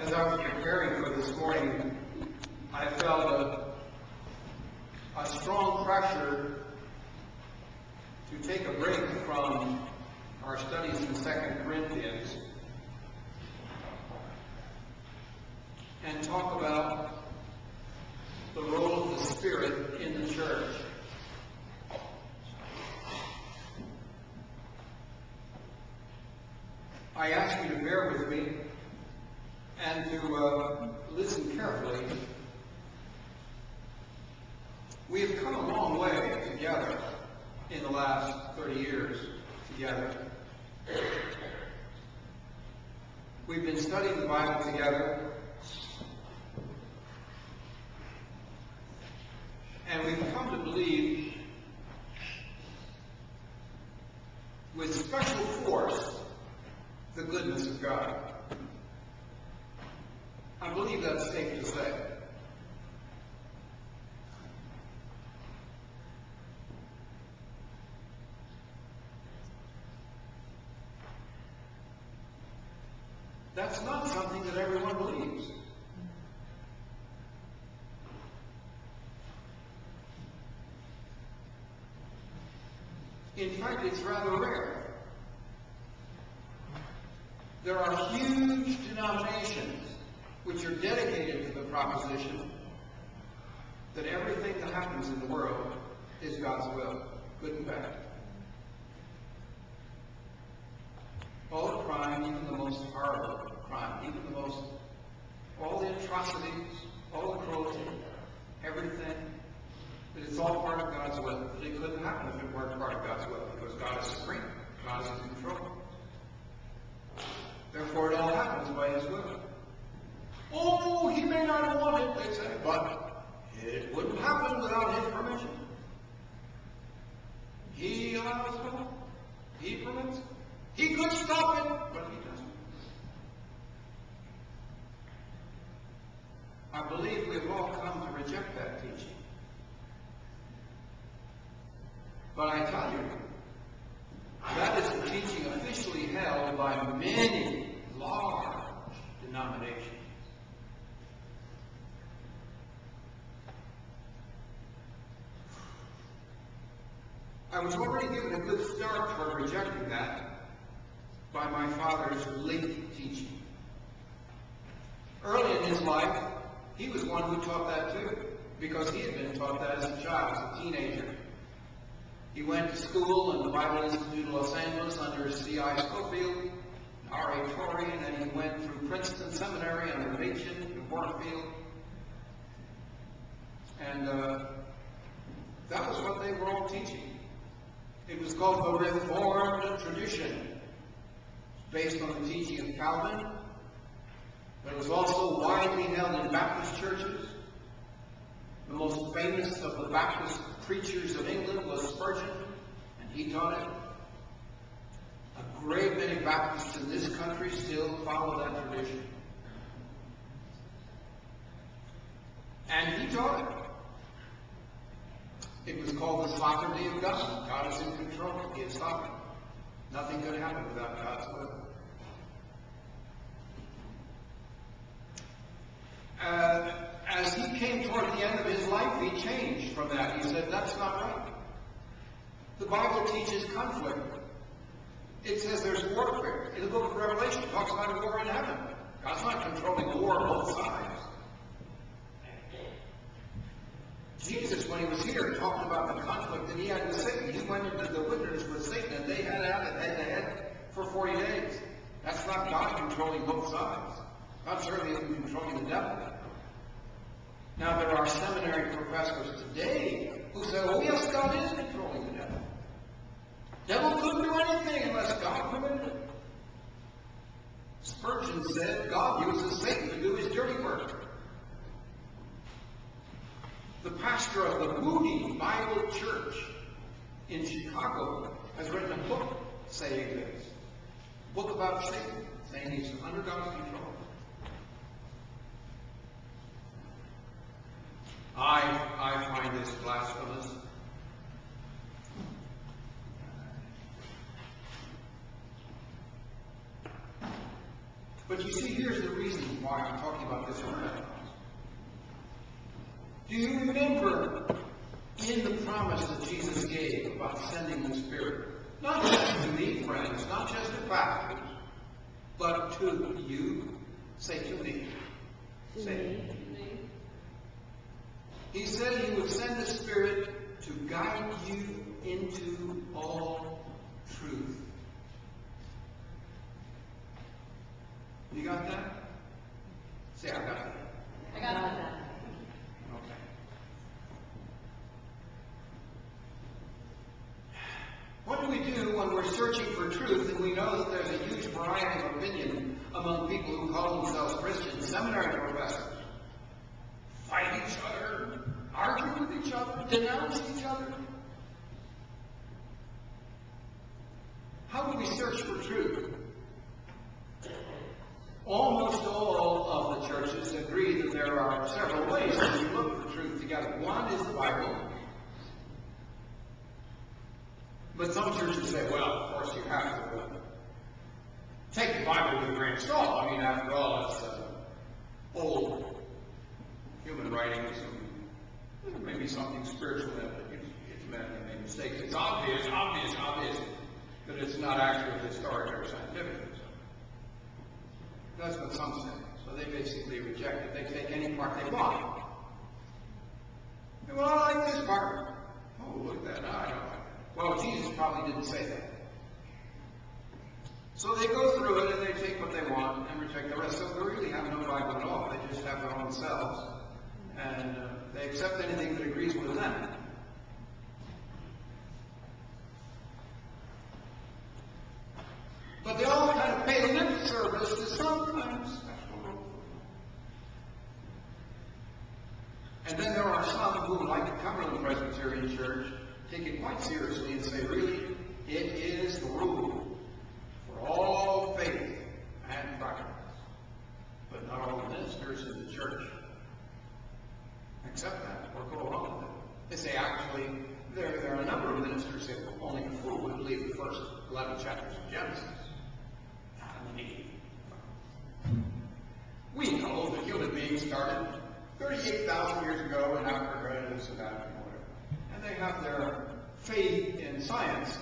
As I was preparing for this morning, I felt a strong pressure to take a break from our studies in 2 Corinthians and talk about the role of the Spirit in the church. I ask you to bear with me and to listen carefully. We have come a long way together in the last 30 years together. We've been studying the Bible together, and we've come to believe with special force the goodness of God. I believe that's safe to say. That's not something that everyone believes. In fact, it's rather rare. There are huge denominations which are dedicated to the proposition that everything that happens in the world is God's will, good and bad. All the crime, even the most horrible crime, even the most, all the atrocities, all the cruelty, everything, that it's all part of God's will. That it couldn't happen if it weren't part of God's will, because God is supreme. God is in control. Therefore, it all happens by His will. Oh, He may not have wanted, they say, but it wouldn't happen without His permission. He allows it. He permits it. He could stop it, but He doesn't. I believe we've all come to reject that teaching. But I tell you, that is the teaching officially held by many large denominations. I was already given a good start toward rejecting that by my father's late teaching. Early in his life, he was one who taught that too, because he had been taught that as a child, as a teenager. He went to school in the Bible Institute of Los Angeles under C.I. Schofield, R.A. Torrey, and then he went through Princeton Seminary under Machen and Warfield. And that was what they were all teaching. It was called the Reformed tradition, based on the teaching of Calvin, but it was also widely held in Baptist churches. The most famous of the Baptist preachers of England was Spurgeon, and he taught it. A great many Baptists in this country still follow that tradition. And he taught it. It was called the sovereignty of God. God is in control. He is sovereign. Nothing could happen without God's will. As he came toward the end of his life, he changed from that. He said, that's not right. The Bible teaches conflict. It says there's warfare. In the book of Revelation, it talks about a war in heaven. God's not controlling the war on both sides. Jesus, when he was here, talked about the conflict that he had with Satan. He went into the wilderness with Satan, and they had it out head-to-head for 40 days. That's not God controlling both sides. God certainly isn't controlling the devil. Now, there are seminary professors today who say, oh yes, God is controlling the devil. Devil couldn't do anything unless God permitted it. Spurgeon said God uses Satan to do his dirty work. The pastor of the Moody Bible Church in Chicago has written a book saying this. A book about Satan, saying he's under God's control. I find this blasphemous. But you see, here's the reason why I'm talking about this word. Do you remember in the promise that Jesus gave about sending the Spirit? Not just to me, friends, not just to pastors, but to you. Say to me. Say to me. He said he would send the Spirit to guide you into all truth. You got that? Say, I got that. I got that. Okay. What do we do when we're searching for truth and we know that there's a huge variety of opinion among people who call themselves Christians, seminary professors? Fight each other, argue with each other, denounce each other. How do we search for truth? Almost all of the churches agree that there are several ways that we look for truth together. One is the Bible. But some churches say, well, of course you have to take the Bible with a grain of salt. I mean, after all, it's old human writings, and there may be something spiritual in it, but it's meant to make mistakes. It's obvious that it's not actually historic or scientific. So that's what some say. So they basically reject it. They take any part they want. And, well, I like this part. Oh, look at that. No, I don't like that. Well, Jesus probably didn't say that. So they go through it and they take what they want and reject the rest. So they really have no Bible at all. They just have their own selves. And they accept anything that agrees with them. But they all kind of pay lip service to some kind of special role. And then there are some who, like the Cumberland Presbyterian Church, take it quite seriously and say, really, it is the rule for all faith and practice. But not all the ministers in the church accept that or go along with it. They say, actually, there are a number of ministers that only a fool would believe the first 11 chapters of Genesis. Adam and Eve. We know that human beings started 38,000 years ago in Africa and this and that and whatever. And they have their faith in science.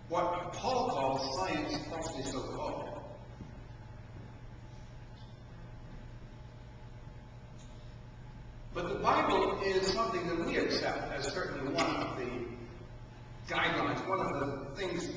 What Paul calls science, falsely so called. But the Bible is something that we accept as certainly one of the guidelines, one of the things